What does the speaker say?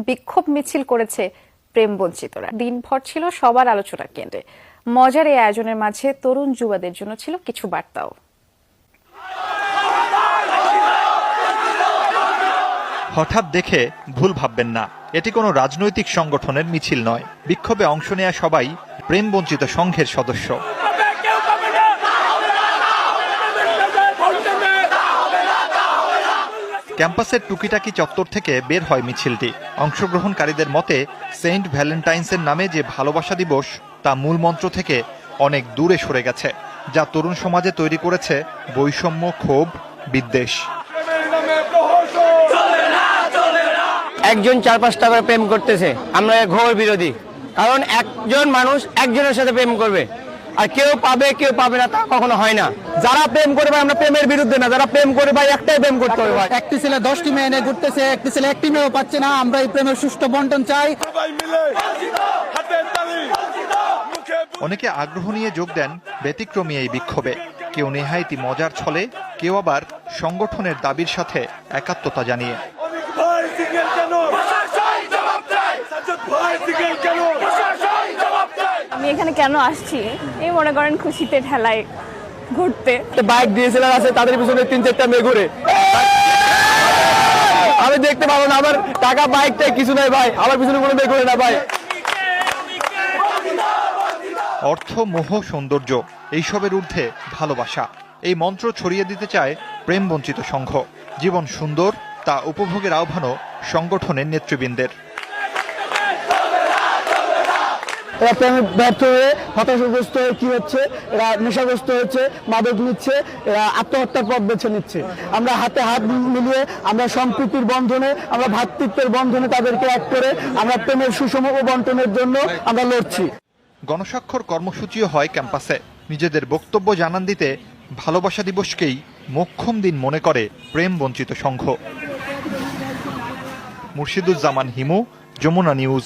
বিক্ষোভ মিছিল করেছে প্রেম বঞ্চিতরা। দিনভর ছিল সবার আলোচনার কেন্দ্রে। মজার এই আয়োজনের মাঝে তরুণ যুবাদের জন্য ছিল কিছু বার্তাও। হঠাৎ দেখে ভুল ভাববেন না, এটি কোনো রাজনৈতিক সংগঠনের মিছিল নয়। বিক্ষোভে অংশ নেয়া সবাই প্রেম বঞ্চিত সংঘের সদস্য। ক্যাম্পাসের টুকিটাকি চত্বর থেকে বের হয় মিছিলটি। অংশগ্রহণকারীদের মতে সেন্ট ভ্যালেন্টাইন্সের নামে যে ভালোবাসা দিবস তা মূল মন্ত্র থেকে অনেক দূরে সরে গেছে, যা তরুণ সমাজে তৈরি করেছে বৈষম্য, ক্ষোভ, বিদ্বেষ। একজন 4-5টা করে প্রেম করতেছে, আমরা ঘোর বিরোধী। কারণ একজন মানুষ একজনের সাথে প্রেম করবে, আর কেউ পাবে কেউ পাবে না, তা কখনো হয় না। যারা প্রেম করে ভাই, আমরা প্রেমের বিরুদ্ধে না। যারা প্রেম করে ভাই, একটাই প্রেম করতে হবে ভাই। একটি ছেলে 10টি মেয়ে এনে ঘুরতেছে, একটি ছেলে একটি মেয়েও পাচ্ছে না। আমরা এই প্রেমের সুষ্ঠু বন্টন চাই। অনেকে আগ্রহ নিয়ে যোগ দেন ব্যতিক্রমী এই বিক্ষোভে। কেউ নেহায়েতি মজার ছলে, কেউ আবার সংগঠনের দাবির সাথে একাত্মতা জানিয়ে। আমি এখানে কেন আসছি, এই মনে করেন খুশিতে ঠেলায় ঘুরতে। বাইক ডিএসএলআর আছে, তাদের পিছনে 3-4টা মেয়ে ঘুরে। আমি দেখতে পাবো না, আমার টাকা বাইকটাই কিছু নাই ভাই, আমার পিছনে কোনো মেয়ে ঘুরে না ভাই। অর্থ, মোহ, সৌন্দর্য এইসবের ঊর্ধ্বে ভালোবাসা, এই মন্ত্র ছড়িয়ে দিতে চায় প্রেম বঞ্চিত সংঘ। জীবন সুন্দর, তা উপভোগের আহ্বানও সংগঠনের নেতৃবৃন্দের। এরা প্রেমে ব্যর্থ হয়ে হতাশাগ্রস্ত হয়ে কি হচ্ছে, এরা নেশাগ্রস্ত হচ্ছে, মাদক নিচ্ছে, এরা আত্মহত্যার পথ বেছে নিচ্ছে। আমরা হাতে হাত মিলিয়ে, আমরা সম্প্রীতির বন্ধনে, আমরা ভ্রাতৃত্বের বন্ধনে তাদেরকে এক করে আমরা প্রেমের সুষম বন্টনের জন্য আমরা লড়ছি। গণস্বাক্ষর কর্মসূচিও হয় ক্যাম্পাসে। নিজেদের বক্তব্য জানান দিতে ভালোবাসা দিবসকেই মোক্ষম দিন মনে করে প্রেম বঞ্চিত সংঘ। মুর্শিদুজ্জামান হিমু, যমুনা নিউজ।